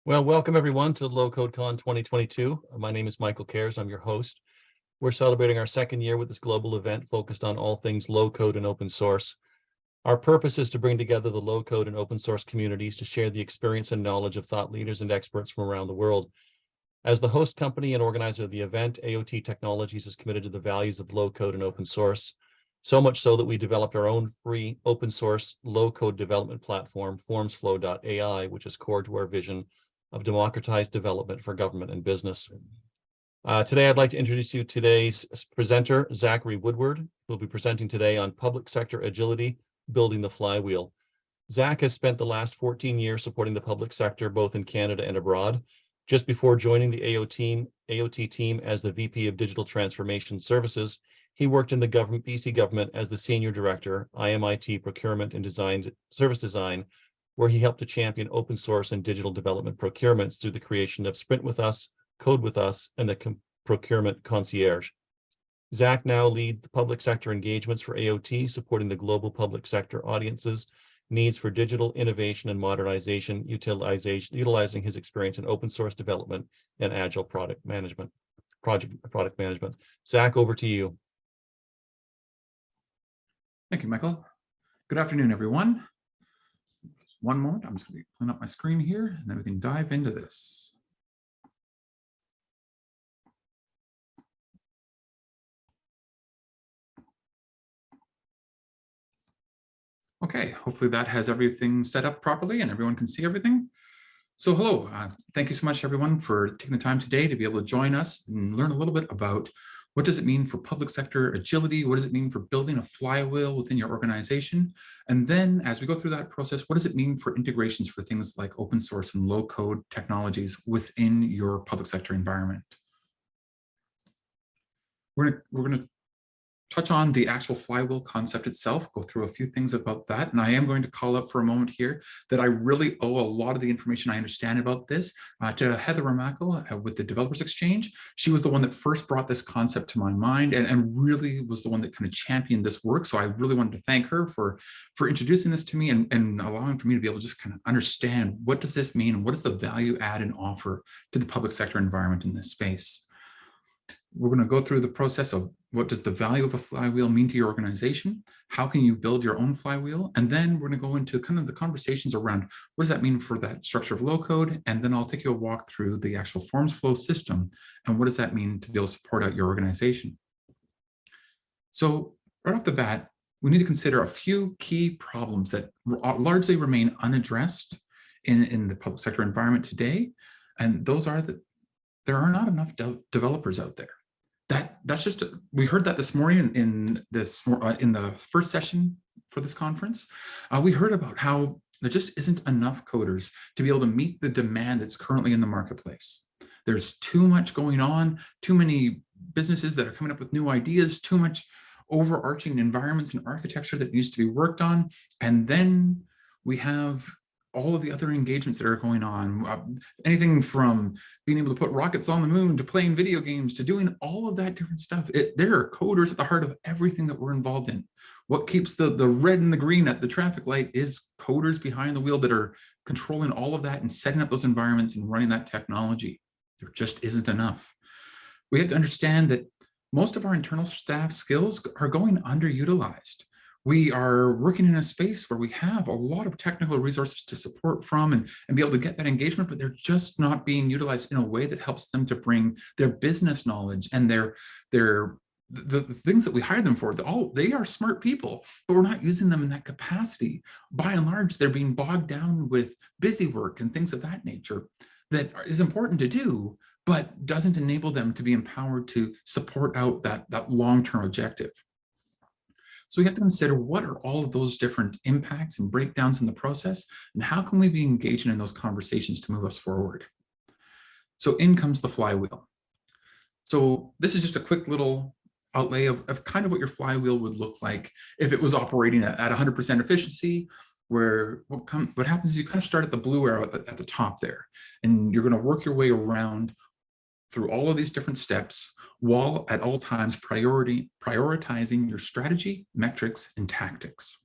Well, welcome everyone to LowCodeCon 2022. My name is Michael Cares. I'm your host. We're celebrating our second year with this global event focused on all things low code and open source. Our purpose is to bring together the low code and open source communities to share the experience and knowledge of thought leaders and experts from around the world. As the host company and organizer of the event, AOT Technologies is committed to the values of low code and open source, so much so that we developed our own free open source low code development platform, formsflow.ai, which is core to our vision of democratized development for government and business. Today, I'd like to introduce you to today's presenter, Zachary Woodward, who will be presenting today on public sector agility, building the flywheel. Zach has spent the last 14 years supporting the public sector, both in Canada and abroad. Just before joining the AOT team as the VP of Digital Transformation Services, he worked in the BC government as the Senior Director, IMIT Procurement and Service Design, where he helped to champion open source and digital development procurements through the creation of Sprint with Us, Code with Us, and the Procurement Concierge. Zach now leads the public sector engagements for AOT, supporting the global public sector audiences' needs for digital innovation and modernization, utilizing his experience in open source development and agile product management. Zach, over to you. Thank you, Michael. Good afternoon, everyone. Just one moment, I'm just going to clean up my screen here, and then we can dive into this. Okay, hopefully that has everything set up properly and everyone can see everything. So hello, thank you so much everyone for taking the time today to be able to join us and learn a little bit about what does it mean for public sector agility? What does it mean for building a flywheel within your organization? And then as we go through that process, what does it mean for integrations for things like open source and low code technologies within your public sector environment? We're gonna touch on the actual flywheel concept itself, go through a few things about that. And I am going to call up for a moment here that I really owe a lot of the information I understand about this to Heather Ramackle with the Developers Exchange. She was the one that first brought this concept to my mind and really was the one that kind of championed this work. So I really wanted to thank her for introducing this to me and allowing for me to be able to just kind of understand what does this mean and what is the value add and offer to the public sector environment in this space. We're going to go through the process of what does the value of a flywheel mean to your organization? How can you build your own flywheel? And then we're going to go into kind of the conversations around what does that mean for that structure of low code? And then I'll take you a walk through the actual forms flow system. And what does that mean to be able to support out your organization? So right off the bat, we need to consider a few key problems that largely remain unaddressed in the public sector environment today. And those are that there are not enough developers out there. That's just we heard that this morning in the first session for this conference. We heard about how there just isn't enough coders to be able to meet the demand that's currently in the marketplace. There's too much going on, too many businesses that are coming up with new ideas, too much overarching environments and architecture that needs to be worked on, and then we have all of the other engagements that are going on, anything from being able to put rockets on the moon to playing video games to doing all of that different stuff. There are coders at the heart of everything that we're involved in. What keeps the red and the green at the traffic light is coders behind the wheel that are controlling all of that and setting up those environments and running that technology. There just isn't enough. We have to understand that most of our internal staff skills are going underutilized. We are working in a space where we have a lot of technical resources to support from and be able to get that engagement, but they're just not being utilized in a way that helps them to bring their business knowledge and the things that we hire them for. They are smart people, but we're not using them in that capacity. By and large, they're being bogged down with busy work and things of that nature that is important to do, but doesn't enable them to be empowered to support out that long-term objective. So we have to consider what are all of those different impacts and breakdowns in the process, and how can we be engaging in those conversations to move us forward? So in comes the flywheel. So this is just a quick little outlay of kind of what your flywheel would look like if it was operating at 100% efficiency, where what happens is you kind of start at the blue arrow at the top there, and you're going to work your way around through all of these different steps, while at all times prioritizing your strategy, metrics, and tactics.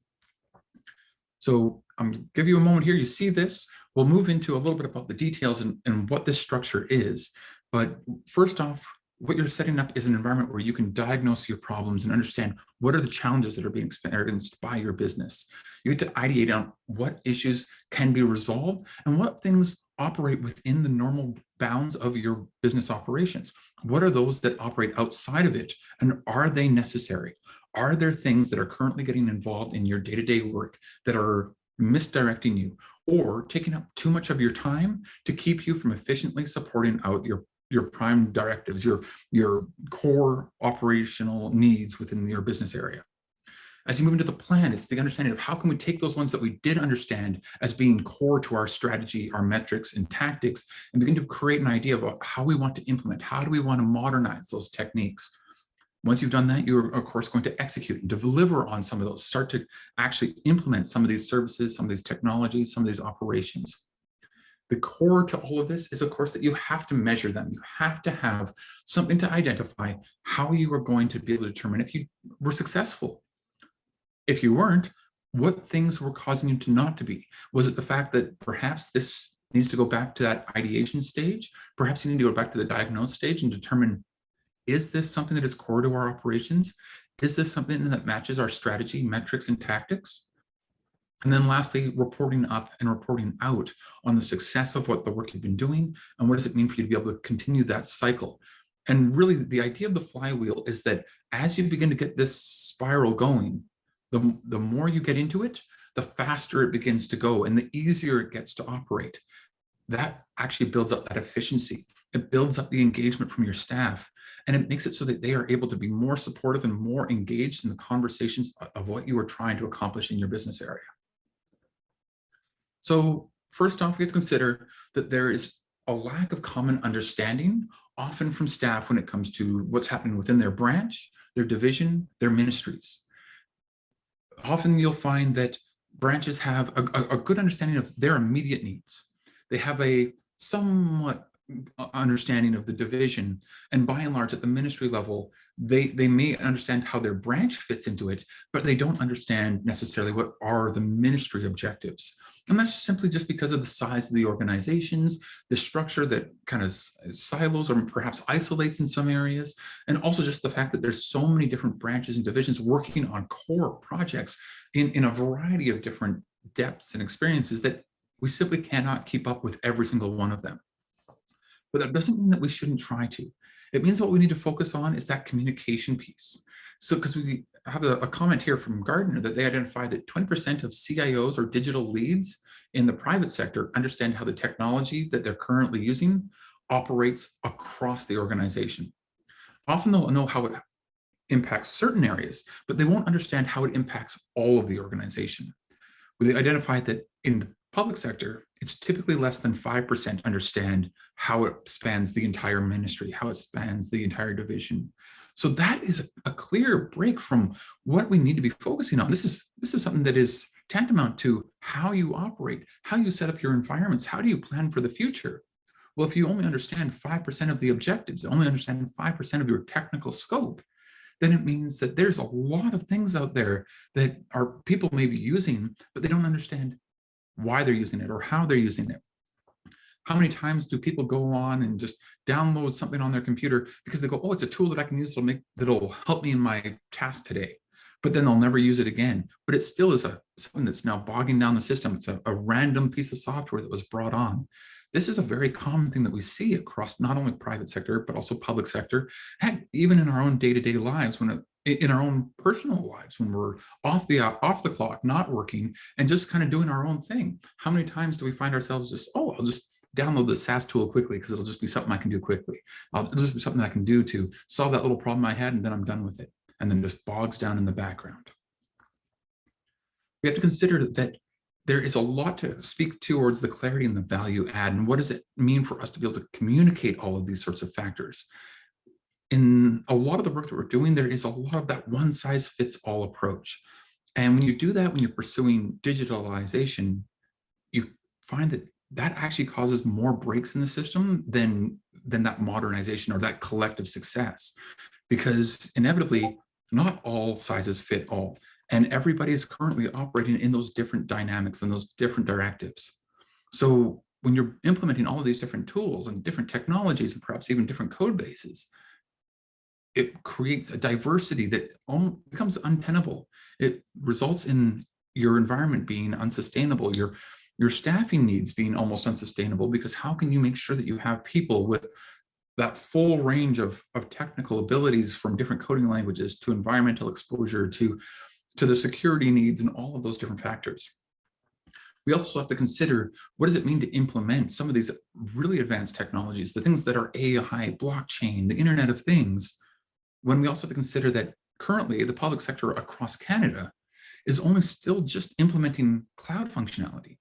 So I'm going to give you a moment here. You see this. We'll move into a little bit about the details and what this structure is. But first off, what you're setting up is an environment where you can diagnose your problems and understand what are the challenges that are being experienced by your business. You get to ideate on what issues can be resolved and what things operate within the normal bounds of your business operations. What are those that operate outside of it, and are they necessary? Are there things that are currently getting involved in your day-to-day work that are misdirecting you or taking up too much of your time to keep you from efficiently supporting out your prime directives, your core operational needs within your business area? As you move into the plan, it's the understanding of how can we take those ones that we did understand as being core to our strategy, our metrics and tactics, and begin to create an idea about how we want to implement, how do we want to modernize those techniques. Once you've done that, you're of course going to execute and deliver on some of those, start to actually implement some of these services, some of these technologies, some of these operations. The core to all of this is, of course, that you have to measure them. You have to have something to identify how you are going to be able to determine if you were successful. If you weren't, what things were causing you to not to be? Was it the fact that perhaps this needs to go back to that ideation stage? Perhaps you need to go back to the diagnose stage and determine, is this something that is core to our operations? Is this something that matches our strategy, metrics, and tactics? And then lastly, reporting up and reporting out on the success of what the work you've been doing, and what does it mean for you to be able to continue that cycle. And really, the idea of the flywheel is that as you begin to get this spiral going, the more you get into it, the faster it begins to go and the easier it gets to operate. That actually builds up that efficiency. It builds up the engagement from your staff, and it makes it so that they are able to be more supportive and more engaged in the conversations of what you are trying to accomplish in your business area. So first off, we have to consider that there is a lack of common understanding, often from staff, when it comes to what's happening within their branch, their division, their ministries. Often you'll find that branches have a good understanding of their immediate needs. They have a somewhat understanding of the division, and by and large at the ministry level, they may understand how their branch fits into it, but they don't understand necessarily what are the ministry objectives. And that's simply just because of the size of the organizations, the structure that kind of silos or perhaps isolates in some areas, and also just the fact that there's so many different branches and divisions working on core projects in a variety of different depths and experiences that we simply cannot keep up with every single one of them. But that doesn't mean that we shouldn't try to. It means what we need to focus on is that communication piece. So because we have a comment here from Gardner that they identified that 20% of CIOs or digital leads in the private sector understand how the technology that they're currently using operates across the organization. Often they'll know how it impacts certain areas, but they won't understand how it impacts all of the organization. We identified that in the public sector, it's typically less than 5% understand how it spans the entire ministry, how it spans the entire division. So that is a clear break from what we need to be focusing on. This is something that is tantamount to how you operate, how you set up your environments, how do you plan for the future? Well, if you only understand 5% of the objectives, only understand 5% of your technical scope, then it means that there's a lot of things out there that our people may be using, but they don't understand why they're using it or how they're using it. How many times do people go on and just download something on their computer because they go, oh, it's a tool that I can use that'll help me in my task today, but then they'll never use it again. But it still is something that's now bogging down the system. It's a random piece of software that was brought on. This is a very common thing that we see across not only private sector, but also public sector, heck, even in our own day-to-day lives, in our own personal lives, when we're off the clock, not working, and just kind of doing our own thing. How many times do we find ourselves just, oh, I'll just download the SaaS tool quickly because it'll just be something I can do quickly. It'll just be something I can do to solve that little problem I had, and then I'm done with it. And then just bogs down in the background. We have to consider that there is a lot to speak towards the clarity and the value add, and what does it mean for us to be able to communicate all of these sorts of factors. In a lot of the work that we're doing, there is a lot of that one size fits all approach. And when you do that, when you're pursuing digitalization, you find that that actually causes more breaks in the system than that modernization or that collective success, because inevitably not all sizes fit all, and everybody is currently operating in those different dynamics and those different directives. So when you're implementing all of these different tools and different technologies, and perhaps even different code bases, it creates a diversity that becomes untenable. It results in your environment being unsustainable, your staffing needs being almost unsustainable, because how can you make sure that you have people with that full range of technical abilities, from different coding languages to environmental exposure to the security needs and all of those different factors? We also have to consider, what does it mean to implement some of these really advanced technologies, the things that are AI, blockchain, the Internet of Things, when we also have to consider that currently the public sector across Canada is only still just implementing cloud functionality.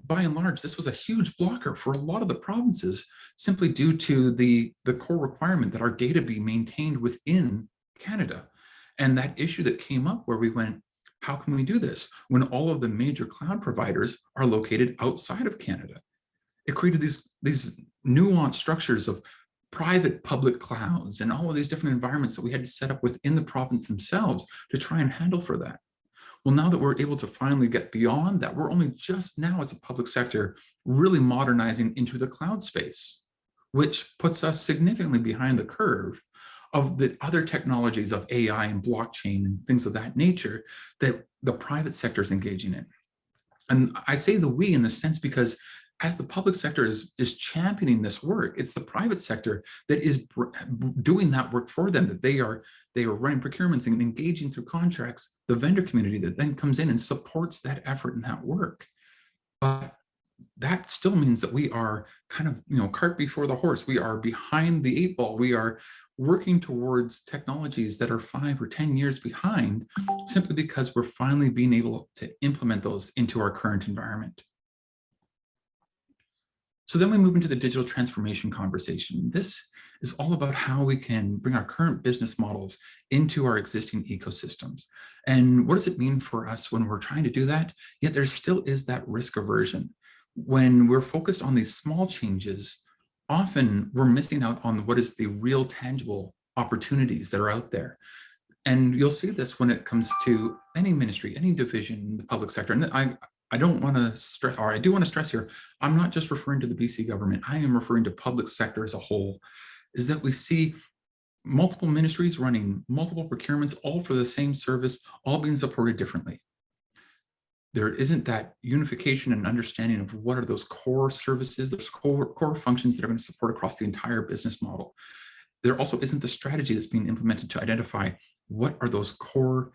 By and large, this was a huge blocker for a lot of the provinces, simply due to the core requirement that our data be maintained within Canada. And that issue that came up where we went, how can we do this when all of the major cloud providers are located outside of Canada? It created these nuanced structures of private public clouds and all of these different environments that we had to set up within the province themselves to try and handle for that. Well, now that we're able to finally get beyond that, we're only just now as a public sector really modernizing into the cloud space, which puts us significantly behind the curve of the other technologies of AI and blockchain and things of that nature that the private sector is engaging in. And I say the we in the sense because as the public sector is championing this work, it's the private sector that is doing that work for them, that they are running procurements and engaging through contracts, the vendor community that then comes in and supports that effort and that work. But that still means that we are kind of, cart before the horse. We are behind the 8 ball. We are working towards technologies that are 5 or 10 years behind, simply because we're finally being able to implement those into our current environment. So then we move into the digital transformation conversation. This is all about how we can bring our current business models into our existing ecosystems. And what does it mean for us when we're trying to do that? Yet there still is that risk aversion. When we're focused on these small changes, often we're missing out on what is the real tangible opportunities that are out there. And you'll see this when it comes to any ministry, any division in the public sector. And I don't want to stress, or I do want to stress here, I'm not just referring to the BC government, I am referring to public sector as a whole, is that we see multiple ministries running multiple procurements, all for the same service, all being supported differently. There isn't that unification and understanding of what are those core services, those core functions that are going to support across the entire business model. There also isn't the strategy that's being implemented to identify what are those core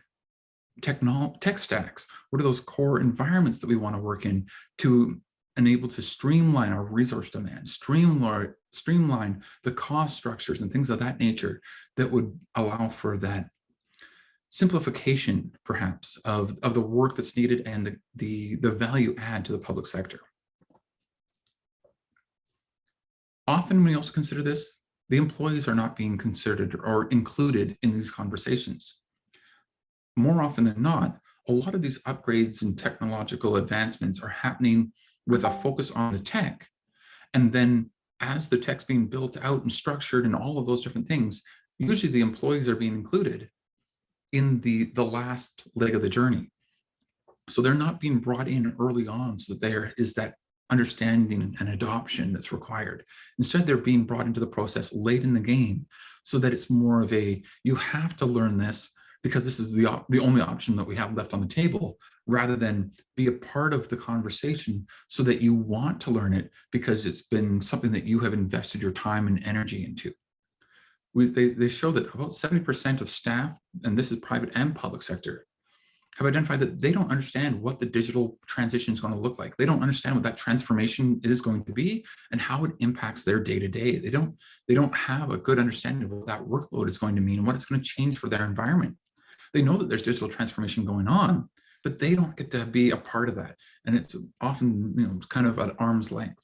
tech stacks, what are those core environments that we want to work in to enable to streamline our resource demand, streamline the cost structures and things of that nature that would allow for that simplification, perhaps, of the work that's needed and the value add to the public sector. Often when we also consider this, the employees are not being considered or included in these conversations. More often than not, a lot of these upgrades and technological advancements are happening with a focus on the tech. And then as the tech's being built out and structured and all of those different things, usually the employees are being included in the last leg of the journey. So they're not being brought in early on so that there is that understanding and adoption that's required. Instead, they're being brought into the process late in the game so that it's more of a, you have to learn this because this is the only option that we have left on the table, rather than be a part of the conversation so that you want to learn it because it's been something that you have invested your time and energy into. They show that about 70% of staff, and this is private and public sector, have identified that they don't understand what the digital transition is going to look like. They don't understand what that transformation is going to be and how it impacts their day-to-day. They don't have a good understanding of what that workload is going to mean and what it's going to change for their environment. They know that there's digital transformation going on, but they don't get to be a part of that. And it's often, kind of at arm's length.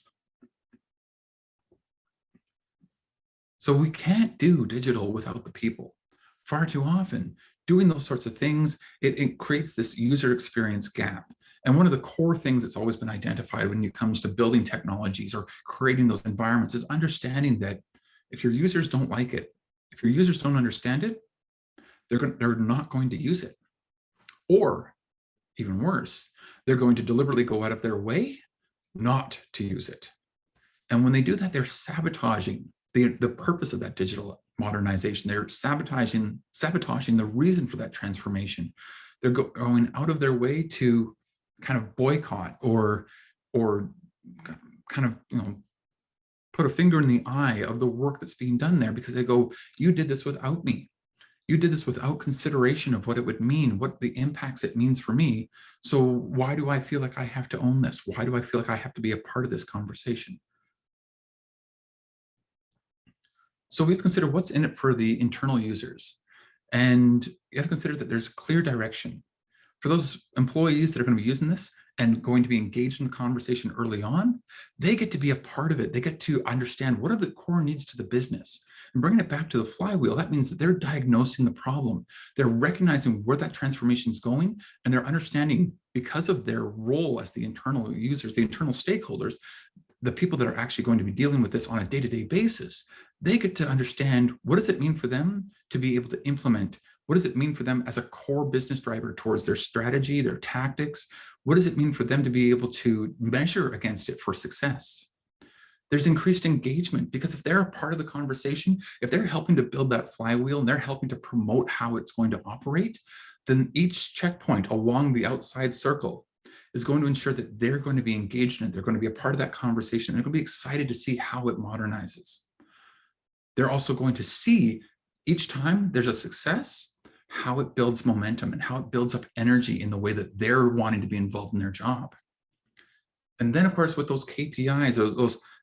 So we can't do digital without the people. Far too often, doing those sorts of things, it creates this user experience gap. And one of the core things that's always been identified when it comes to building technologies or creating those environments is understanding that if your users don't like it, if your users don't understand it, they're not going to use it. Or even worse, they're going to deliberately go out of their way not to use it. And when they do that, they're sabotaging the purpose of that digital modernization. They're sabotaging the reason for that transformation. They're going out of their way to kind of boycott or kind of, put a finger in the eye of the work that's being done there, because they go, you did this without me. You did this without consideration of what it would mean, what the impacts it means for me. So why do I feel like I have to own this? Why do I feel like I have to be a part of this conversation? So we have to consider what's in it for the internal users. And you have to consider that there's clear direction. For those employees that are going to be using this and going to be engaged in the conversation early on, they get to be a part of it. They get to understand what are the core needs to the business. And bringing it back to the flywheel, that means that they're diagnosing the problem. They're recognizing where that transformation is going, and they're understanding, because of their role as the internal users, the internal stakeholders, the people that are actually going to be dealing with this on a day-to-day basis, they get to understand, what does it mean for them to be able to implement? What does it mean for them as a core business driver towards their strategy, their tactics? What does it mean for them to be able to measure against it for success? There's increased engagement, because if they're a part of the conversation, if they're helping to build that flywheel and they're helping to promote how it's going to operate, then each checkpoint along the outside circle is going to ensure that they're going to be engaged in it. They're going to be a part of that conversation. They're going to be excited to see how it modernizes. They're also going to see, each time there's a success, how it builds momentum and how it builds up energy in the way that they're wanting to be involved in their job. And then, of course, with those KPIs,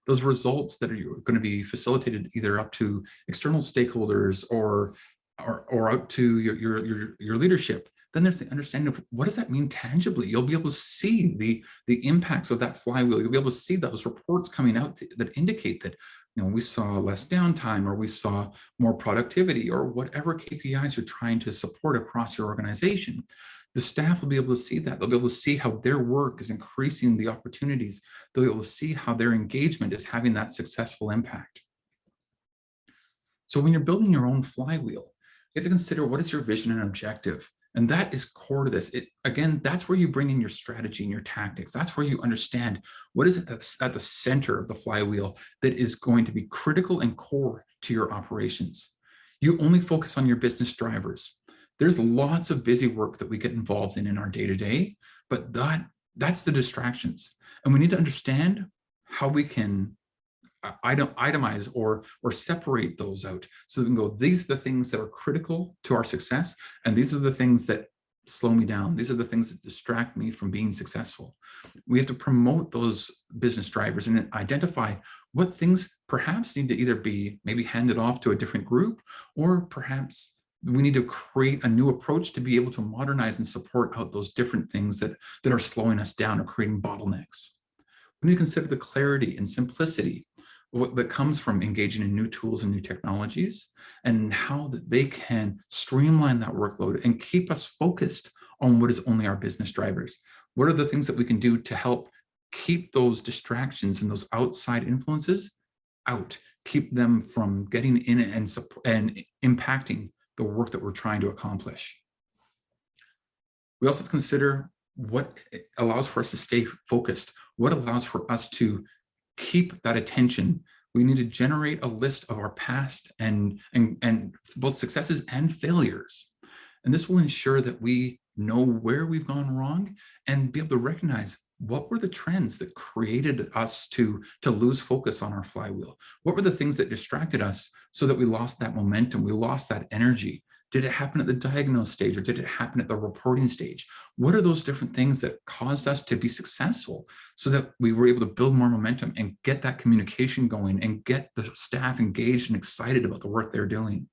those results that are going to be facilitated either up to external stakeholders or out to your leadership, then there's the understanding of what does that mean tangibly. You'll be able to see the impacts of that flywheel. You'll be able to see those reports coming out that indicate that, we saw less downtime, or we saw more productivity, or whatever KPIs you're trying to support across your organization. The staff will be able to see that. They'll be able to see how their work is increasing the opportunities. They'll be able to see how their engagement is having that successful impact. So when you're building your own flywheel, you have to consider, what is your vision and objective? And that is core to this. Again, that's where you bring in your strategy and your tactics. That's where you understand what is it that's at the center of the flywheel that is going to be critical and core to your operations. You only focus on your business drivers. There's lots of busy work that we get involved in our day-to-day, but that's the distractions. And we need to understand how we can itemize or separate those out, so we can go, these are the things that are critical to our success, and these are the things that slow me down. These are the things that distract me from being successful. We have to promote those business drivers and identify what things perhaps need to either be maybe handed off to a different group, or perhaps we need to create a new approach to be able to modernize and support out those different things that are slowing us down or creating bottlenecks. We need to consider the clarity and simplicity that comes from engaging in new tools and new technologies, and how that they can streamline that workload and keep us focused on what is only our business drivers. What are the things that we can do to help keep those distractions and those outside influences out, keep them from getting in and impacting the work that we're trying to accomplish? We also have to consider what allows for us to stay focused, what allows for us to keep that attention. We need to generate a list of our past and both successes and failures. And this will ensure that we know where we've gone wrong and be able to recognize what were the trends that created us to lose focus on our flywheel. What were the things that distracted us so that we lost that momentum, we lost that energy? Did it happen at the diagnose stage, or did it happen at the reporting stage? What are those different things that caused us to be successful so that we were able to build more momentum and get that communication going and get the staff engaged and excited about the work they're doing?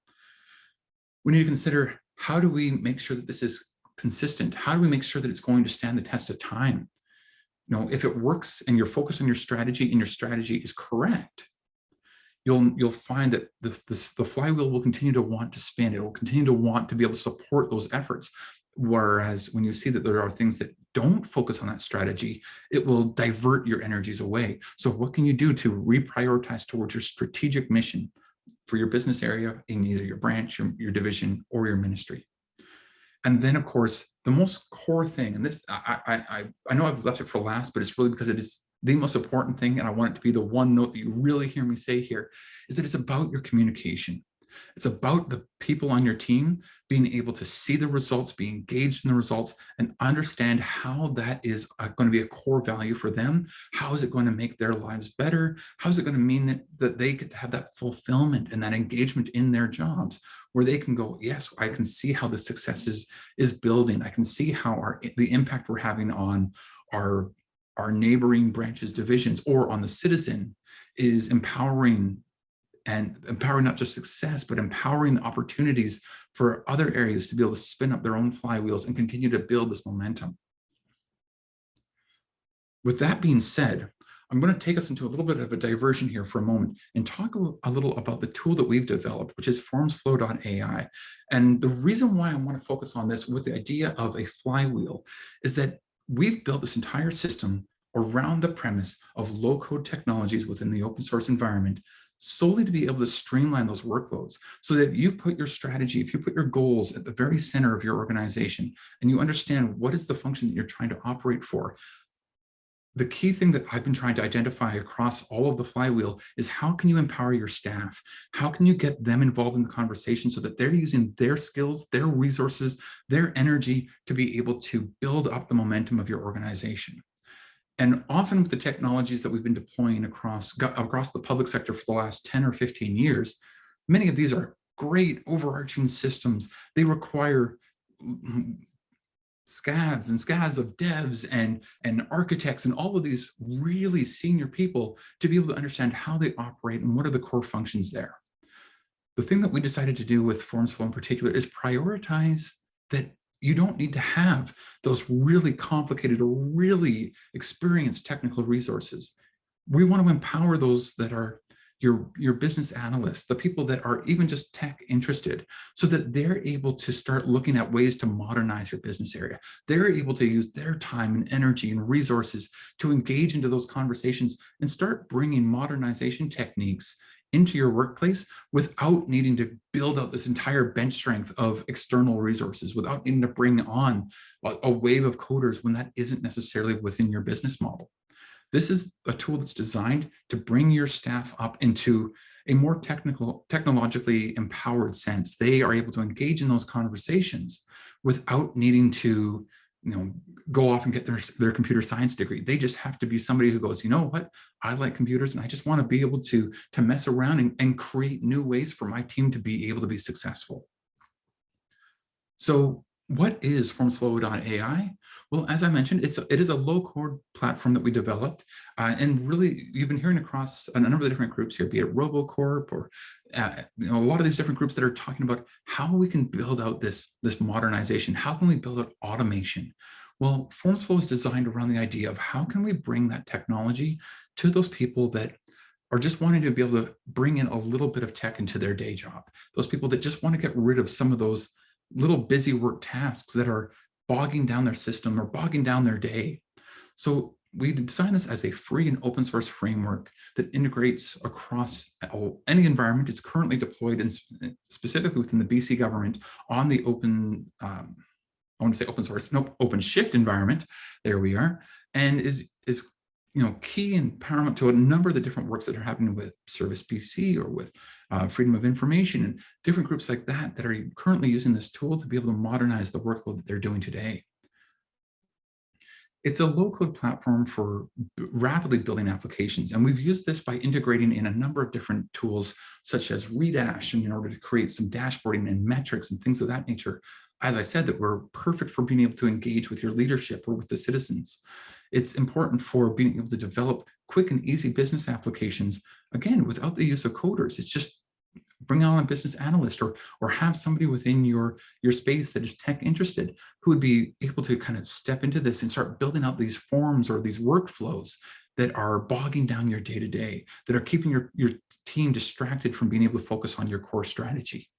We need to consider, how do we make sure that this is consistent? How do we make sure that it's going to stand the test of time? If it works and you're focused on your strategy and your strategy is correct, you'll find that the flywheel will continue to want to spin. It will continue to want to be able to support those efforts. Whereas when you see that there are things that don't focus on that strategy, it will divert your energies away. So what can you do to reprioritize towards your strategic mission for your business area in either your branch, your division, or your ministry? And then, of course, the most core thing, and this, I know I've left it for last, but it's really because it is the most important thing, and I want it to be the one note that you really hear me say here, is that it's about your communication. It's about the people on your team being able to see the results, be engaged in the results, and understand how that is going to be a core value for them. How is it going to make their lives better? How is it going to mean that they get to have that fulfillment and that engagement in their jobs, where they can go, yes, I can see how the success is building. I can see how the impact we're having on our neighboring branches, divisions, or on the citizen is empowering, and empowering not just success, but empowering the opportunities for other areas to be able to spin up their own flywheels and continue to build this momentum. With that being said, I'm going to take us into a little bit of a diversion here for a moment and talk a little about the tool that we've developed, which is FormsFlow.ai. And the reason why I want to focus on this with the idea of a flywheel is that we've built this entire system around the premise of low-code technologies within the open source environment, solely to be able to streamline those workloads so that you put your strategy, if you put your goals at the very center of your organization and you understand what is the function that you're trying to operate for. The key thing that I've been trying to identify across all of the flywheel is how can you empower your staff? How can you get them involved in the conversation so that they're using their skills, their resources, their energy to be able to build up the momentum of your organization? And often with the technologies that we've been deploying across the public sector for the last 10 or 15 years, many of these are great overarching systems. They require scads and scads of devs and architects and all of these really senior people to be able to understand how they operate and what are the core functions there. The thing that we decided to do with FormsFlow in particular is prioritize that you don't need to have those really complicated or really experienced technical resources. We want to empower those that are your business analysts, the people that are even just tech interested, so that they're able to start looking at ways to modernize your business area. They're able to use their time and energy and resources to engage into those conversations and start bringing modernization techniques into your workplace without needing to build out this entire bench strength of external resources, without needing to bring on a wave of coders when that isn't necessarily within your business model. This is a tool that's designed to bring your staff up into a more technologically empowered sense. They are able to engage in those conversations without needing to go off and get their computer science degree. They just have to be somebody who goes, you know what, I like computers and I just want to be able to mess around and create new ways for my team to be able to be successful. So what is FormsFlow.ai? Well, as I mentioned, it is a low-code platform that we developed, and really you've been hearing across a number of the different groups here, be it RoboCorp or a lot of these different groups that are talking about how we can build out this modernization. How can we build out automation? Well, FormsFlow is designed around the idea of how can we bring that technology to those people that are just wanting to be able to bring in a little bit of tech into their day job. Those people that just want to get rid of some of those little busy work tasks that are bogging down their system or bogging down their day. So we designed this as a free and open source framework that integrates across any environment. It's currently deployed specifically within the BC government on the OpenShift environment. There we are, and is key and paramount to a number of the different works that are happening with Service BC or with Freedom of Information and different groups like that that are currently using this tool to be able to modernize the workload that they're doing today. It's a low-code platform for rapidly building applications, and we've used this by integrating in a number of different tools such as Redash in order to create some dashboarding and metrics and things of that nature. As I said, that were perfect for being able to engage with your leadership or with the citizens. It's important for being able to develop quick and easy business applications, again, without the use of coders. It's just bring on a business analyst or have somebody within your space that is tech interested who would be able to kind of step into this and start building out these forms or these workflows that are bogging down your day-to-day, that are keeping your team distracted from being able to focus on your core strategy.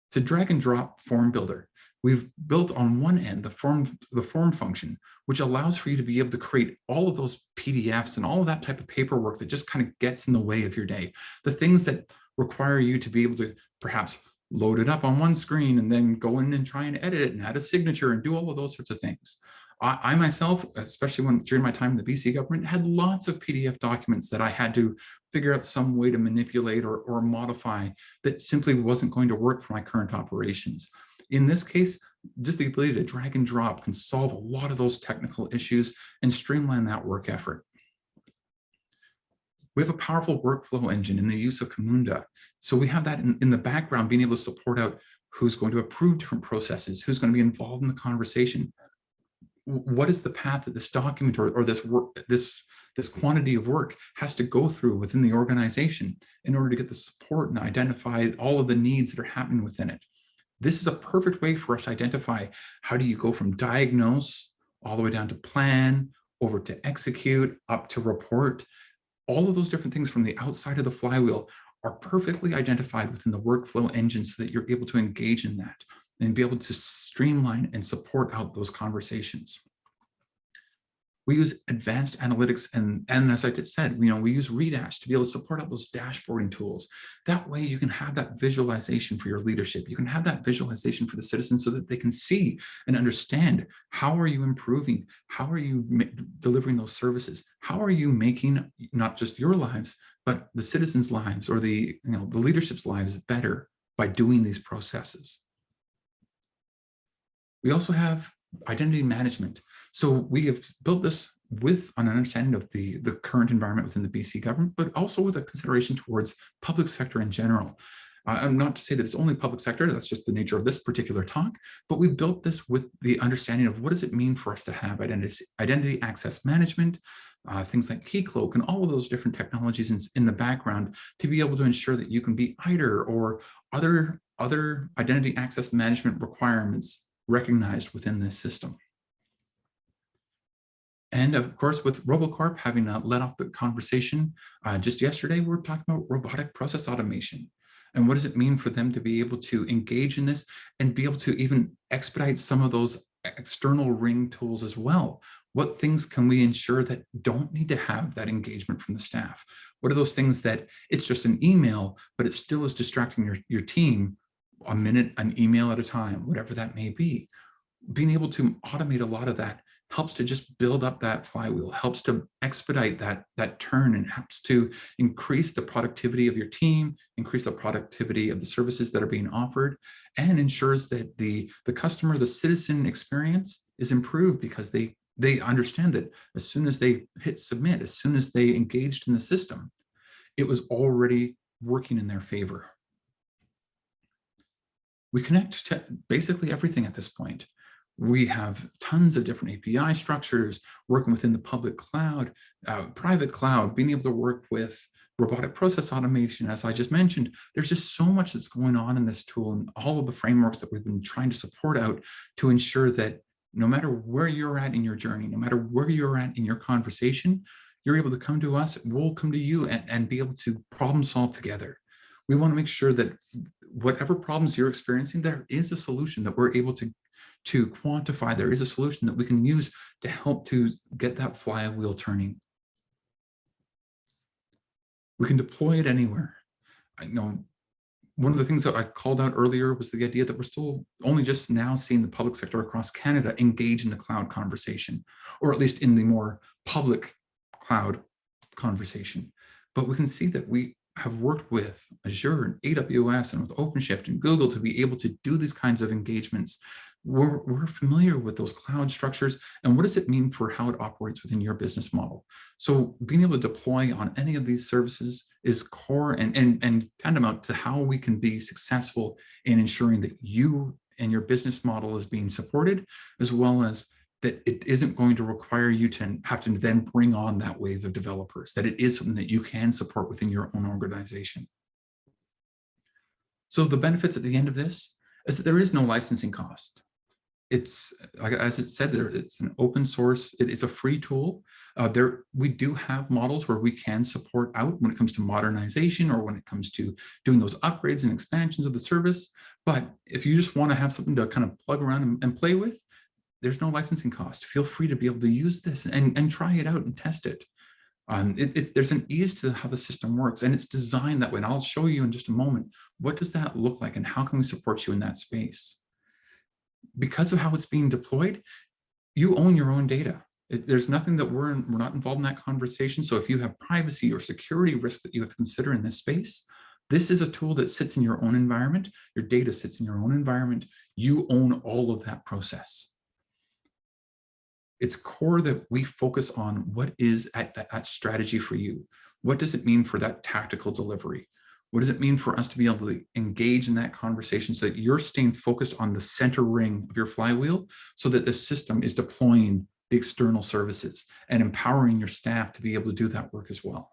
It's a drag and drop form builder. We've built on one end the form function, which allows for you to be able to create all of those PDFs and all of that type of paperwork that just kind of gets in the way of your day. The things that require you to be able to perhaps load it up on one screen and then go in and try and edit it and add a signature and do all of those sorts of things. I myself, especially during my time in the BC government, had lots of PDF documents that I had to figure out some way to manipulate or modify that simply wasn't going to work for my current operations. In this case, just the ability to drag and drop can solve a lot of those technical issues and streamline that work effort. We have a powerful workflow engine in the use of Camunda. So we have that in the background, being able to support out who's going to approve different processes, who's going to be involved in the conversation. What is the path that this document or this work, this quantity of work has to go through within the organization in order to get the support and identify all of the needs that are happening within it. This is a perfect way for us to identify how do you go from diagnose all the way down to plan, over to execute, up to report. All of those different things from the outside of the flywheel are perfectly identified within the workflow engine so that you're able to engage in that and be able to streamline and support out those conversations. We use advanced analytics and as I just said, we use Redash to be able to support out those dashboarding tools. That way you can have that visualization for your leadership. You can have that visualization for the citizens so that they can see and understand how are you improving? How are you delivering those services? How are you making not just your lives, but the citizens' lives or the leadership's lives better by doing these processes? We also have identity management. So we have built this with an understanding of the current environment within the BC government, but also with a consideration towards public sector in general. I'm not to say that it's only public sector, that's just the nature of this particular talk, but we built this with the understanding of what does it mean for us to have identity access management, things like Keycloak and all of those different technologies in the background to be able to ensure that you can be IDER or other identity access management requirements recognized within this system. And of course, with RoboCorp having led off the conversation just yesterday, we're talking about robotic process automation. And what does it mean for them to be able to engage in this and be able to even expedite some of those external ring tools as well? What things can we ensure that don't need to have that engagement from the staff? What are those things that it's just an email, but it still is distracting your team a minute, an email at a time, whatever that may be? Being able to automate a lot of that helps to just build up that flywheel, helps to expedite that turn, and helps to increase the productivity of your team, increase the productivity of the services that are being offered, and ensures that the customer, the citizen experience is improved because they understand that as soon as they hit submit, as soon as they engaged in the system, it was already working in their favor. We connect to basically everything at this point. We have tons of different API structures working within the public cloud, private cloud, being able to work with robotic process automation. As I just mentioned, there's just so much that's going on in this tool and all of the frameworks that we've been trying to support out to ensure that no matter where you're at in your journey, no matter where you're at in your conversation, you're able to come to us, we'll come to you and be able to problem solve together. We want to make sure that whatever problems you're experiencing, there is a solution that we're able to quantify. There is a solution that we can use to help to get that flywheel turning. We can deploy it anywhere. I know one of the things that I called out earlier was the idea that we're still only just now seeing the public sector across Canada engage in the cloud conversation, or at least in the more public cloud conversation. But we can see that we have worked with Azure and AWS and with OpenShift and Google to be able to do these kinds of engagements. We're familiar with those cloud structures and what does it mean for how it operates within your business model. So being able to deploy on any of these services is core and tantamount to how we can be successful in ensuring that you and your business model is being supported, as well as that it isn't going to require you to have to then bring on that wave of developers, that it is something that you can support within your own organization. So the benefits at the end of this is that there is no licensing cost. It's, as it said there, it's an open source, it is a free tool. We do have models where we can support out when it comes to modernization or when it comes to doing those upgrades and expansions of the service. But if you just want to have something to kind of plug around and play with, there's no licensing cost. Feel free to be able to use this and try it out and test it. There's an ease to how the system works, and it's designed that way. And I'll show you in just a moment, what does that look like and how can we support you in that space? Because of how it's being deployed, you own your own data. There's nothing that we're not involved in that conversation. So if you have privacy or security risks that you have to consider in this space, this is a tool that sits in your own environment. Your data sits in your own environment. You own all of that process. It's core that we focus on what is that strategy for you. What does it mean for that tactical delivery? What does it mean for us to be able to engage in that conversation so that you're staying focused on the center ring of your flywheel so that the system is deploying the external services and empowering your staff to be able to do that work as well.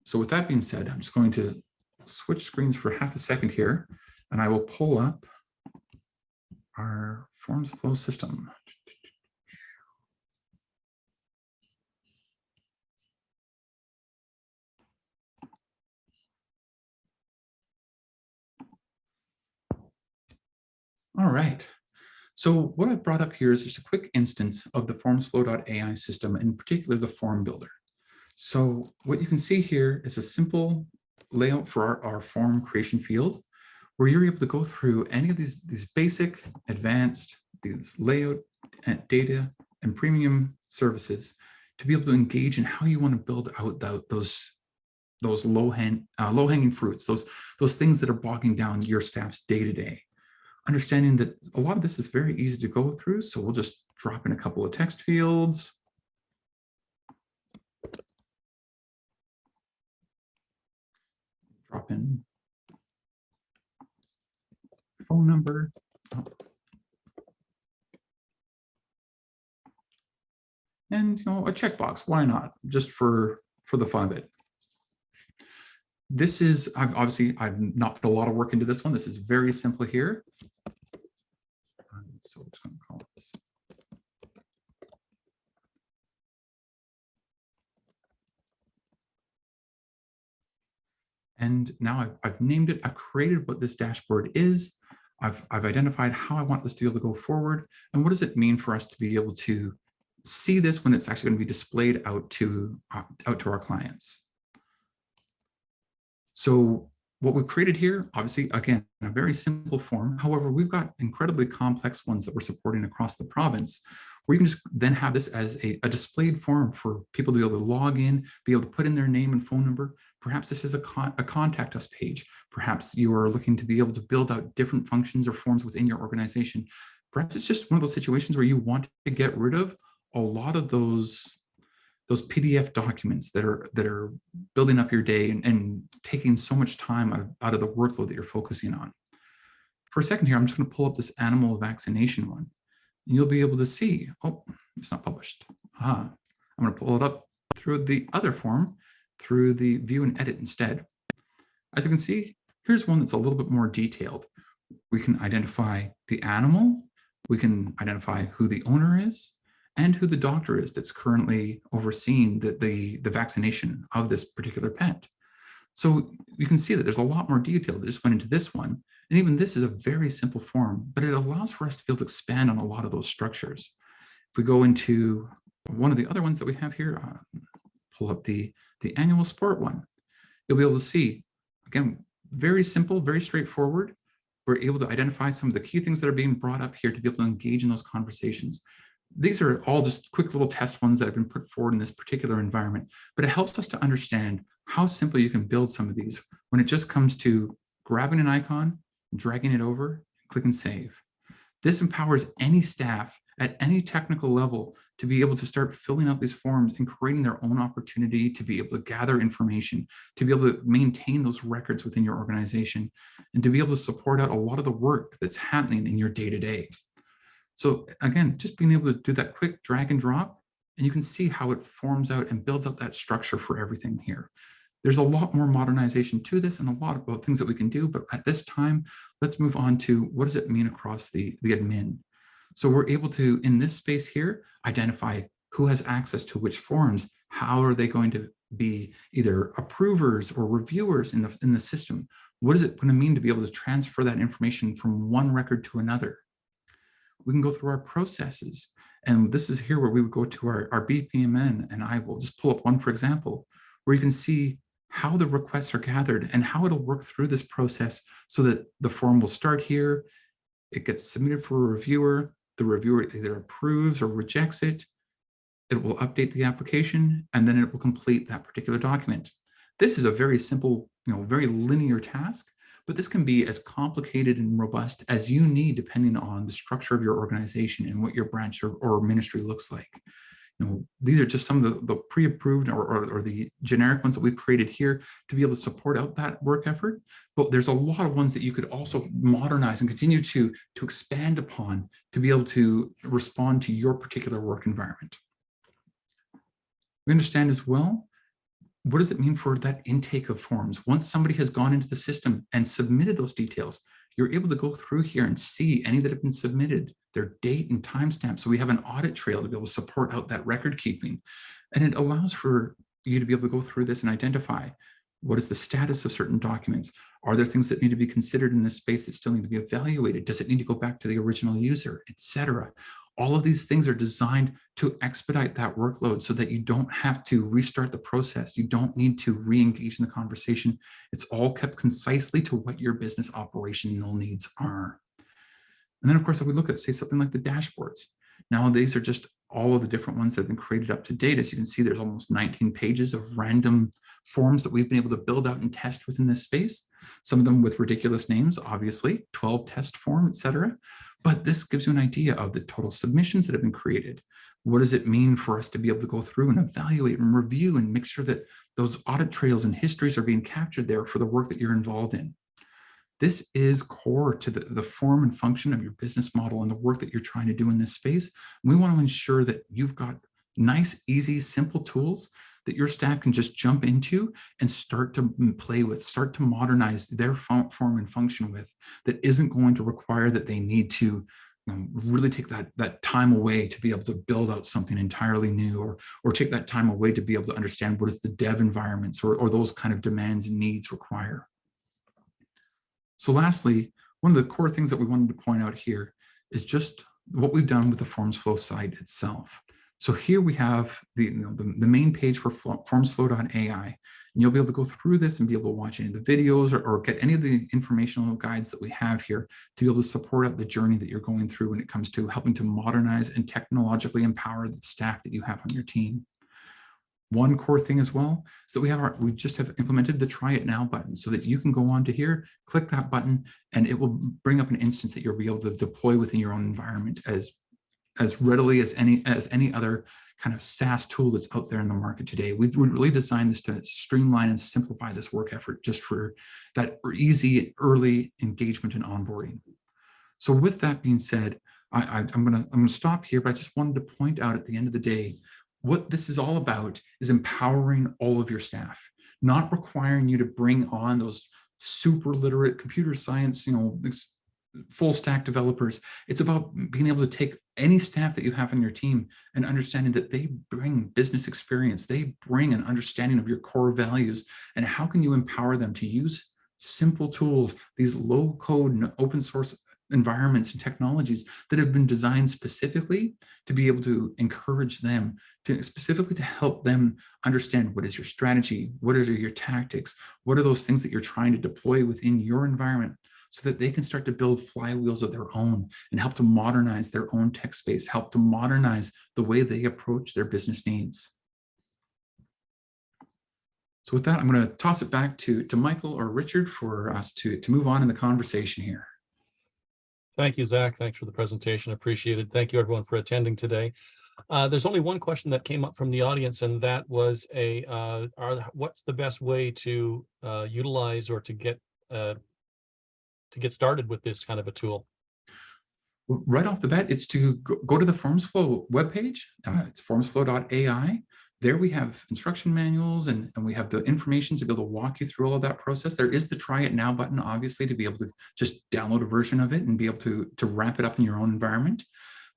So with that being said, I'm just going to switch screens for half a second here, and I will pull up our forms flow system. All right. So what I've brought up here is just a quick instance of the formsflow.ai system, in particular the form builder. So what you can see here is a simple layout for our form creation field, where you're able to go through any of these basic, advanced, these layout, data, and premium services to be able to engage in how you want to build out those low-hanging fruits, those things that are bogging down your staff's day-to-day. Understanding that a lot of this is very easy to go through, so we'll just drop in a couple of text fields. Drop in phone number. And a checkbox, why not? Just for the fun of it. This is, I've not put a lot of work into this one. This is very simple here. So we're just going to call this. And now I've named it. I've created what this dashboard is. I've identified how I want this to be able to go forward. And what does it mean for us to be able to see this when it's actually going to be displayed out to our clients? So what we've created here, obviously, again, a very simple form. However, we've got incredibly complex ones that we're supporting across the province, where you can just then have this as a displayed form for people to be able to log in, be able to put in their name and phone number. Perhaps this is a contact us page. Perhaps you are looking to be able to build out different functions or forms within your organization. Perhaps it's just one of those situations where you want to get rid of a lot of those PDF documents that are building up your day and taking so much time out of the workload that you're focusing on. For a second here, I'm just going to pull up this animal vaccination one. And you'll be able to see, oh, it's not published. I'm going to pull it up through the other form, through the view and edit instead. As you can see, here's one that's a little bit more detailed. We can identify the animal, we can identify who the owner is, and who the doctor is that's currently overseeing the vaccination of this particular pet. So you can see that there's a lot more detail that just went into this one. And even this is a very simple form, but it allows for us to be able to expand on a lot of those structures. If we go into one of the other ones that we have here, pull up the annual sport one, you'll be able to see, again, very simple, very straightforward. We're able to identify some of the key things that are being brought up here to be able to engage in those conversations. These are all just quick little test ones that have been put forward in this particular environment, but it helps us to understand how simple you can build some of these when it just comes to grabbing an icon, dragging it over, clicking save. This empowers any staff at any technical level to be able to start filling out these forms and creating their own opportunity to be able to gather information, to be able to maintain those records within your organization, and to be able to support out a lot of the work that's happening in your day-to-day. So again, just being able to do that quick drag and drop, and you can see how it forms out and builds out that structure for everything here. There's a lot more modernization to this and a lot of things that we can do, but at this time, let's move on to what does it mean across the admin. So we're able to, in this space here, identify who has access to which forms, how are they going to be either approvers or reviewers in the system. What is it going to mean to be able to transfer that information from one record to another? We can go through our processes. And this is here where we would go to our BPMN, and I will just pull up one, for example, where you can see how the requests are gathered and how it'll work through this process so that the form will start here. It gets submitted for a reviewer. the reviewer either approves or rejects it. It will update the application, and then it will complete that particular document. This is a very simple, very linear task, but this can be as complicated and robust as you need depending on the structure of your organization and what your branch or ministry looks like. These are just some of the pre-approved or the generic ones that we've created here to be able to support out that work effort. But there's a lot of ones that you could also modernize and continue to expand upon to be able to respond to your particular work environment. We understand as well, what does it mean for that intake of forms? Once somebody has gone into the system and submitted those details, you're able to go through here and see any that have been submitted, their date and timestamp. So we have an audit trail to be able to support out that record keeping. And it allows for you to be able to go through this and identify what is the status of certain documents. Are there things that need to be considered in this space that still need to be evaluated? Does it need to go back to the original user, etc.? All of these things are designed to expedite that workload so that you don't have to restart the process. You don't need to re-engage in the conversation. It's all kept concisely to what your business operational needs are. And then, of course, if we look at, say, something like the dashboards, now these are just all of the different ones that have been created up to date. As you can see, there's almost 19 pages of random forms that we've been able to build out and test within this space. Some of them with ridiculous names, obviously, 12 test form, etc. But this gives you an idea of the total submissions that have been created. What does it mean for us to be able to go through and evaluate and review and make sure that those audit trails and histories are being captured there for the work that you're involved in? This is core to the form and function of your business model and the work that you're trying to do in this space. We want to ensure that you've got nice, easy, simple tools that your staff can just jump into and start to play with, start to modernize their form and function with, that isn't going to require that they need to really take that time away to be able to build out something entirely new, or take that time away to be able to understand what is the dev environments or those kind of demands and needs require. So lastly, one of the core things that we wanted to point out here is just what we've done with the Forms Flow site itself. So here we have the main page for formsflow.ai, and you'll be able to go through this and be able to watch any of the videos or get any of the informational guides that we have here to be able to support out the journey that you're going through when it comes to helping to modernize and technologically empower the staff that you have on your team. One core thing as well is that we just have implemented the Try It Now button so that you can go on to here, click that button, and it will bring up an instance that you'll be able to deploy within your own environment as readily as any other kind of SaaS tool that's out there in the market today. We've really designed this to streamline and simplify this work effort just for that easy early engagement and onboarding. So with that being said, I'm gonna stop here, but I just wanted to point out at the end of the day, what this is all about is empowering all of your staff, not requiring you to bring on those super literate computer science, full stack developers. It's about being able to take any staff that you have on your team and understanding that they bring business experience, they bring an understanding of your core values, and how can you empower them to use simple tools, these low code and open source environments and technologies that have been designed specifically to be able to encourage them to specifically to help them understand what is your strategy, what are your tactics, what are those things that you're trying to deploy within your environment, so that they can start to build flywheels of their own and help to modernize their own tech space, help to modernize the way they approach their business needs. So with that, I'm going to toss it back to Michael or Richard for us to move on in the conversation here. Thank you, Zach. Thanks for the presentation. Appreciated. Thank you, everyone, for attending today. There's only one question that came up from the audience, and that was what's the best way to utilize or to get started with this kind of a tool? Right off the bat, it's to go to the FormsFlow webpage. It's formsflow.ai. There we have instruction manuals and we have the information to be able to walk you through all of that process. There is the Try It Now button, obviously, to be able to just download a version of it and be able to wrap it up in your own environment.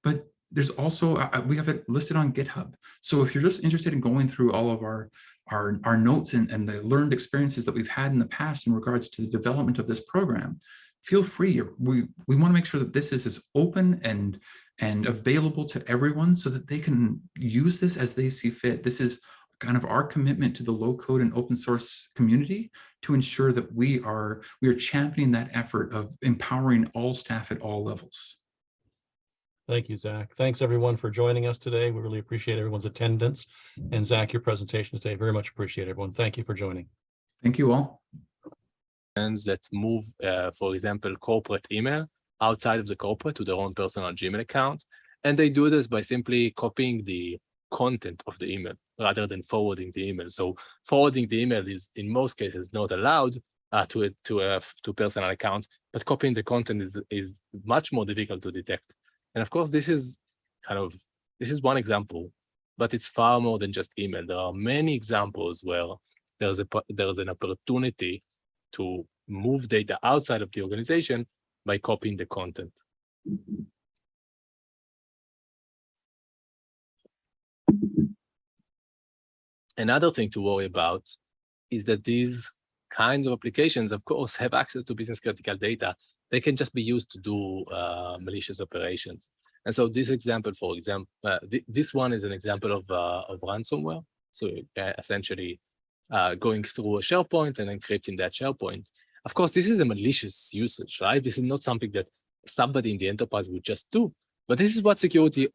But there's also, we have it listed on GitHub. So if you're just interested in going through all of our notes and the learned experiences that we've had in the past in regards to the development of this program, feel free. We want to make sure that this is as open and available to everyone so that they can use this as they see fit. This is kind of our commitment to the low code and open source community to ensure that we are championing that effort of empowering all staff at all levels. Thank you, Zach. Thanks everyone for joining us today. We really appreciate everyone's attendance. And Zach, your presentation today, very much appreciate everyone. Thank you for joining. Thank you all. That move, for example, corporate email outside of the corporate to their own personal Gmail account. And they do this by simply copying the content of the email rather than forwarding the email. So forwarding the email is in most cases not allowed to personal account, but copying the content is much more difficult to detect. And of course, this is one example, but it's far more than just email. There are many examples where there's an opportunity to move data outside of the organization by copying the content. Another thing to worry about is that these kinds of applications, of course, have access to business critical data. They can just be used to do malicious operations. And so this example, for example, this one is an example of ransomware. So essentially going through a SharePoint and encrypting that SharePoint. Of course, this is a malicious usage, right? This is not something that somebody in the enterprise would just do. But this is what security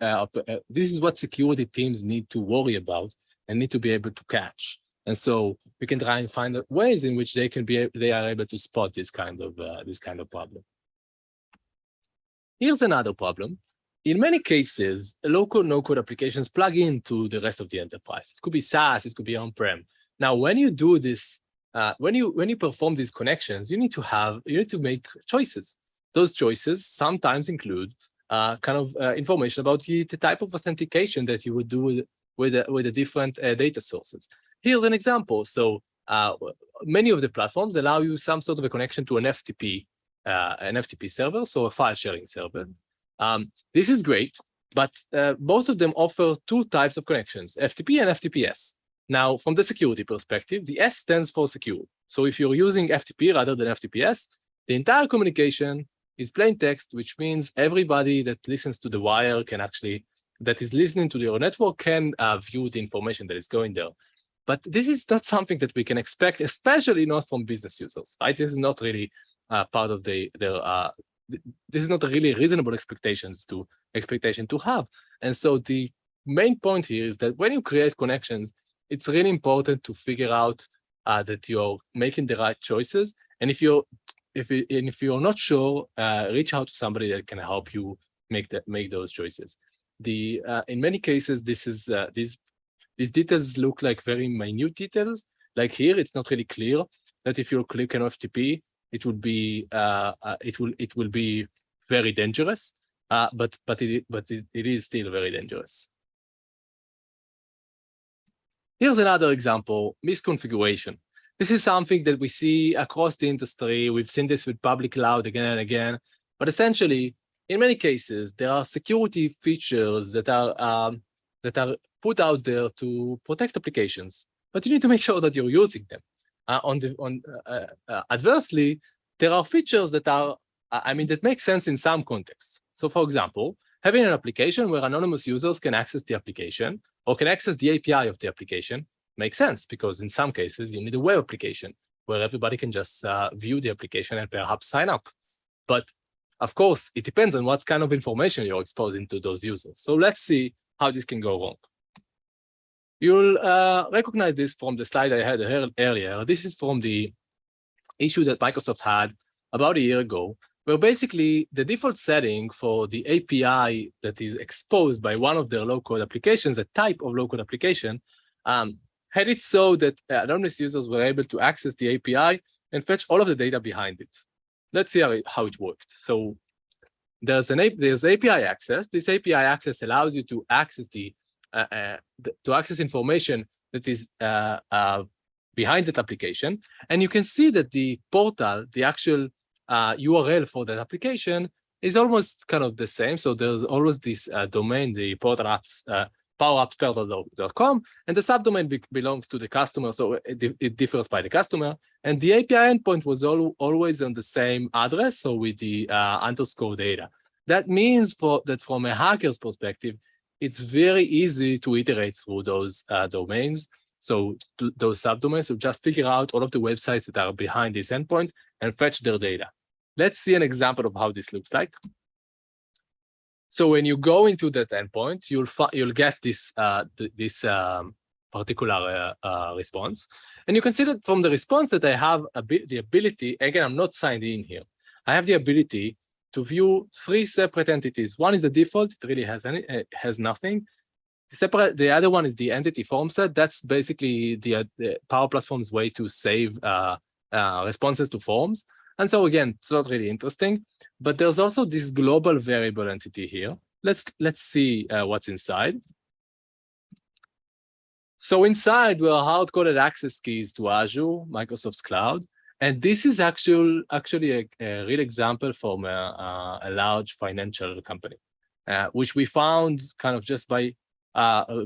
teams need to worry about and need to be able to catch. And so we can try and find ways in which they are able to spot this kind of problem. Here's another problem. In many cases, low-code, no-code applications plug into the rest of the enterprise. It could be SaaS, it could be on-prem. Now, when you do this, when you perform these connections, you need to make choices. Those choices sometimes include information about the type of authentication that you would do with the different data sources. Here's an example. So many of the platforms allow you some sort of a connection to an FTP server, so a file sharing server. This is great, but most of them offer two types of connections, FTP and FTPS. Now, from the security perspective, the S stands for secure. So if you're using FTP rather than FTPS, the entire communication is plain text, which means everybody that listens to the wire that is listening to your network can view the information that is going there. But this is not something that we can expect, especially not from business users, right? This is not really part of this is not a really reasonable expectation to have. And so the main point here is that when you create connections, it's really important to figure out that you're making the right choices. And if you're not sure, reach out to somebody that can help you make those choices. In many cases, these details look like very minute details. Like here, it's not really clear that if you click on FTP, it will be very dangerous. But it is still very dangerous. Here's another example: misconfiguration. This is something that we see across the industry. We've seen this with public cloud again and again. But essentially, in many cases, there are security features that are put out there to protect applications, but you need to make sure that you're using them. Adversely, there are features that make sense in some contexts. So, for example, having an application where anonymous users can access the application or can access the API of the application makes sense, because in some cases you need a web application where everybody can just view the application and perhaps sign up. But of course, it depends on what kind of information you're exposing to those users. So let's see how this can go wrong. You'll recognize this from the slide I had earlier. This is from the issue that Microsoft had about a year ago, where basically the default setting for the API that is exposed by one of their low-code applications, a type of low-code application, had it so that anonymous users were able to access the API and fetch all of the data behind it. Let's see how it worked. So there's API access. This API access allows you to access access information that is behind that application. And you can see that the portal, the actual URL for that application, is almost kind of the same. So there's always this domain, the portal apps, poweruppsportal.com, and the subdomain belongs to the customer, so it differs by the customer. And the API endpoint was always on the same address, so with the underscore data. That means that from a hacker's perspective, it's very easy to iterate through those domains, so those subdomains, so just figure out all of the websites that are behind this endpoint and fetch their data. Let's see an example of how this looks like. So when you go into that endpoint, you'll get this particular response, and you can see that from the response that I have the ability. Again, I'm not signed in here. I have the ability to view 3 separate entities. One is the default; it really has nothing. The other one is the entity form set. That's basically the Power Platform's way to save responses to forms. And so again, it's not really interesting. But there's also this global variable entity here. Let's see what's inside. So inside, we are hard-coded access keys to Azure, Microsoft's cloud. And this is actually a real example from a large financial company, which we found kind of just by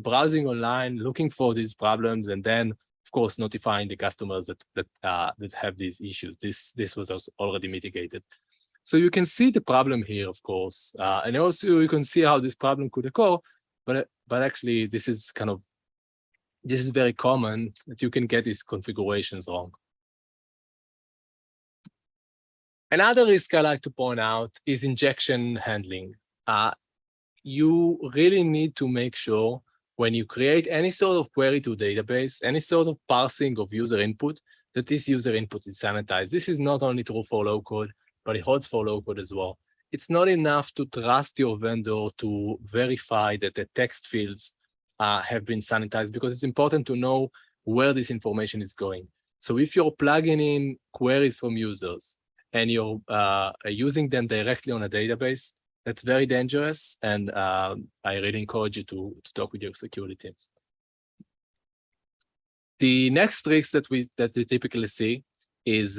browsing online, looking for these problems, and then, of course, notifying the customers that have these issues. This was also already mitigated. So you can see the problem here, of course, and also you can see how this problem could occur. But actually, this is very common that you can get these configurations wrong. Another risk I like to point out is injection handling. You really need to make sure when you create any sort of query to database, any sort of parsing of user input, that this user input is sanitized. This is not only true for low code, but it holds for low code as well. It's not enough to trust your vendor to verify that the text fields have been sanitized, because it's important to know where this information is going. So if you're plugging in queries from users and you're using them directly on a database, that's very dangerous, and I really encourage you to talk with your security teams. The next risk that we typically see is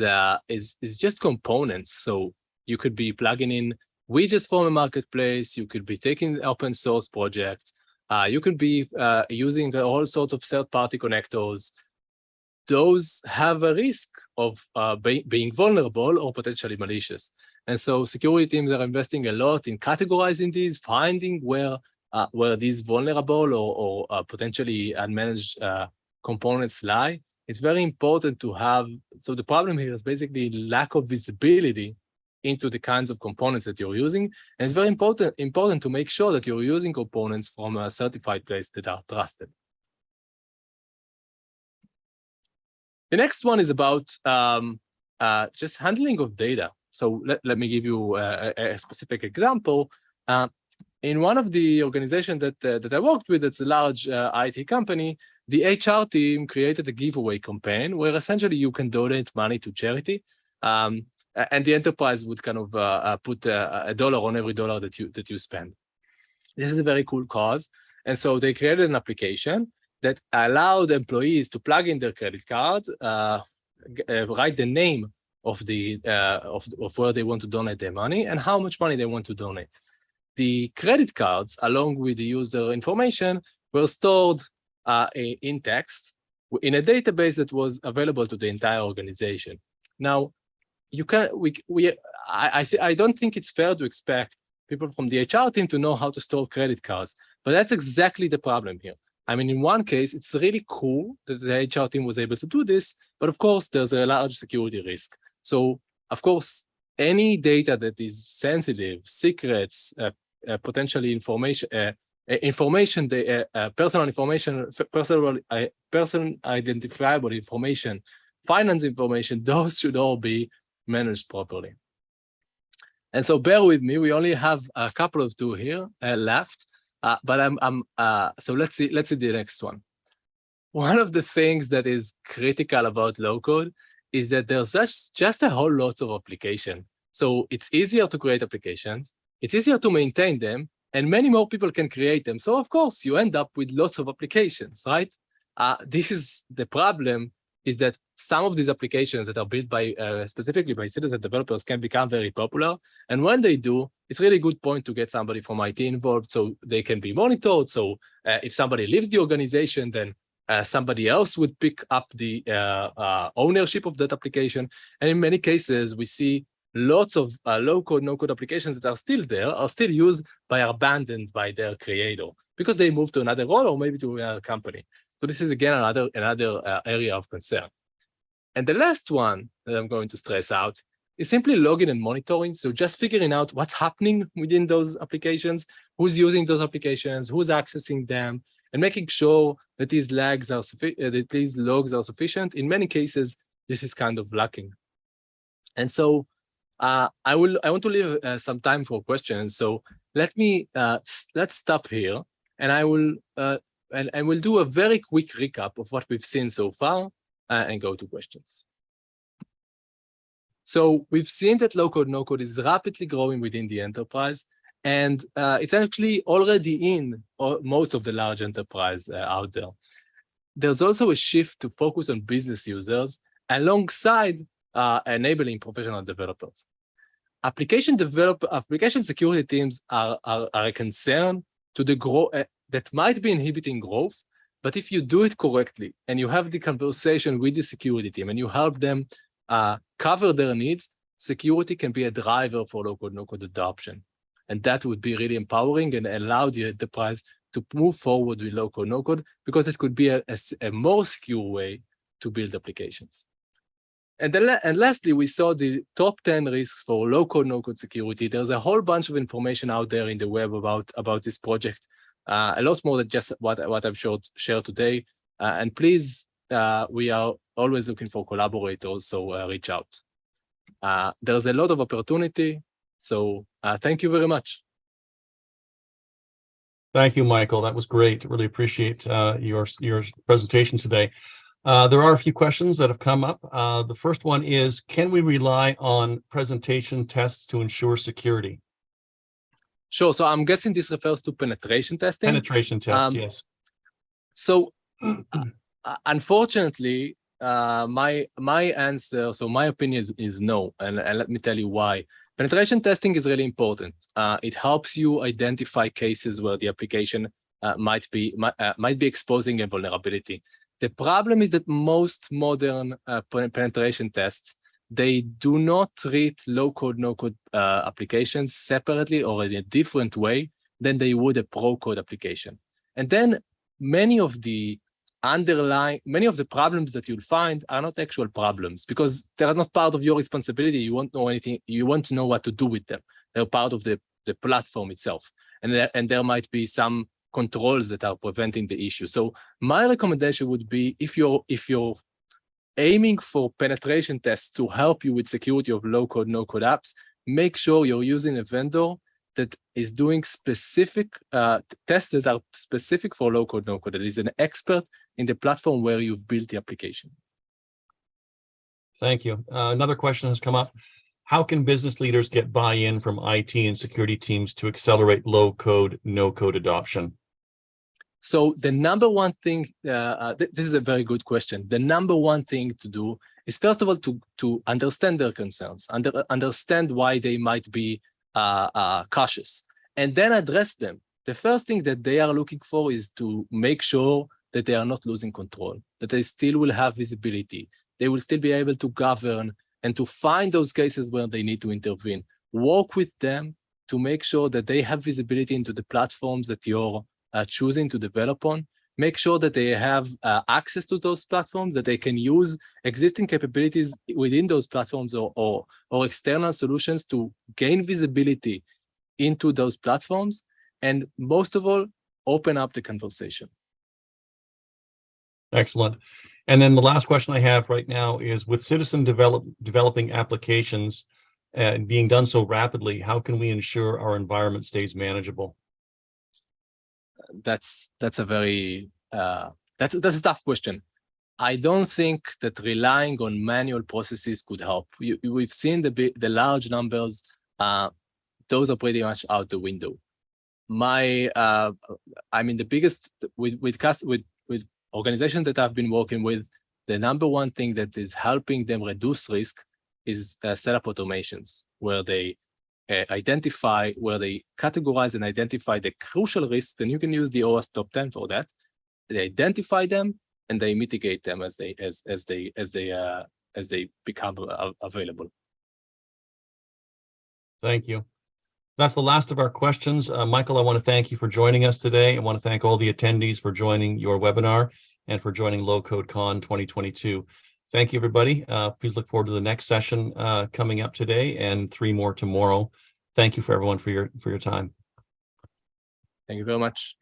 just components. So you could be plugging in widgets from a marketplace. You could be taking open source projects. You could be using all sorts of third-party connectors. Those have a risk of being vulnerable or potentially malicious. And so security teams are investing a lot in categorizing these, finding where these vulnerable or potentially unmanaged components lie. It's very important to have, so the problem here is basically lack of visibility into the kinds of components that you're using. And it's very important to make sure that you're using components from a certified place that are trusted. The next one is about just handling of data. So let me give you a specific example. In one of the organizations that I worked with, it's a large IT company, the HR team created a giveaway campaign where essentially you can donate money to charity. And the enterprise would kind of put $1 on every dollar that you spend. This is a very cool cause. And so they created an application that allowed employees to plug in their credit card, write the name of where they want to donate their money and how much money they want to donate. The credit cards, along with the user information, were stored in text in a database that was available to the entire organization. Now, I don't think it's fair to expect people from the HR team to know how to store credit cards, but that's exactly the problem here. I mean, in one case, it's really cool that the HR team was able to do this, but of course, there's a large security risk. So, of course, any data that is sensitive, secrets, potentially personal information, person identifiable information, finance information, those should all be managed properly. And so bear with me, we only have a couple of two here left, but so let's see the next one. One of the things that is critical about low code is that there's just a whole lot of application. So it's easier to create applications, it's easier to maintain them, and many more people can create them. So of course you end up with lots of applications, right? This is the problem, is that some of these applications that are built by specifically by citizen developers can become very popular. And when they do, it's really a good point to get somebody from IT involved so they can be monitored. So if somebody leaves the organization, then somebody else would pick up the ownership of that application. And in many cases, we see lots of low-code, no-code applications that are still there, are still used but are abandoned by their creator because they moved to another role or maybe to another company. So this is, again, another area of concern. And the last one that I'm going to stress out is simply logging and monitoring. So just figuring out what's happening within those applications, who's using those applications, who's accessing them, and making sure that these logs are sufficient. In many cases, this is kind of lacking. And so I want to leave some time for questions. So let's stop here, and I will and we'll do a very quick recap of what we've seen so far and go to questions. So we've seen that low-code, no-code is rapidly growing within the enterprise, and it's actually already in most of the large enterprise out there. There's also a shift to focus on business users alongside enabling professional developers. Application security teams are a concern to the growth that might be inhibiting growth, but if you do it correctly and you have the conversation with the security team and you help them cover their needs, security can be a driver for low-code, no-code adoption. And that would be really empowering and allow the enterprise to move forward with low-code, no-code, because it could be a more secure way to build applications. And lastly, we saw the top 10 risks for low-code, no-code security. There's a whole bunch of information out there in the web about this project, a lot more than just what I've shared today. And please, we are always looking for collaborators, so reach out. There's a lot of opportunity, so thank you very much. Thank you, Michael. That was great. Really appreciate your presentation today. There are a few questions that have come up. The first one is, can we rely on presentation tests to ensure security? Sure. So I'm guessing this refers to penetration testing. Penetration tests, yes. So unfortunately, my answer, so my opinion is no, and let me tell you why. Penetration testing is really important. It helps you identify cases where the application might be exposing a vulnerability. The problem is that most modern penetration tests, they do not treat low-code, no-code applications separately or in a different way than they would a pro-code application. And then many of the problems that you'll find are not actual problems because they are not part of your responsibility. You won't know anything. You won't know what to do with them. They're part of the platform itself. And there might be some controls that are preventing the issue. So my recommendation would be, if you're aiming for penetration tests to help you with security of low-code, no-code apps, make sure you're using a vendor that is doing specific tests that are specific for low-code, no-code, that is an expert in the platform where you've built the application. Thank you. Another question has come up. How can business leaders get buy-in from IT and security teams to accelerate low-code, no-code adoption? So the number one thing, this is a very good question. The number one thing to do is, first of all, to understand their concerns, understand why they might be cautious, and then address them. The first thing that they are looking for is to make sure that they are not losing control, that they still will have visibility. They will still be able to govern and to find those cases where they need to intervene. Work with them to make sure that they have visibility into the platforms that you're choosing to develop on. Make sure that they have access to those platforms, that they can use existing capabilities within those platforms or external solutions to gain visibility into those platforms. And most of all, open up the conversation. Excellent. And then the last question I have right now is, with citizen developing applications being done so rapidly, how can we ensure our environment stays manageable? That's a very that's a tough question. I don't think that relying on manual processes could help. We've seen the large numbers; those are pretty much out the window. I mean, the biggest with organizations that I've been working with, the number one thing that is helping them reduce risk is setup automations, where they identify, where they categorize and identify the crucial risks, and you can use the OWASP top 10 for that. They identify them and they mitigate them as they become available. Thank you. That's the last of our questions. Michael, I want to thank you for joining us today. I want to thank all the attendees for joining your webinar and for joining LowCodeCon 2022. Thank you, everybody. Please look forward to the next session coming up today and 3 more tomorrow. Thank you for everyone for your time. Thank you very much.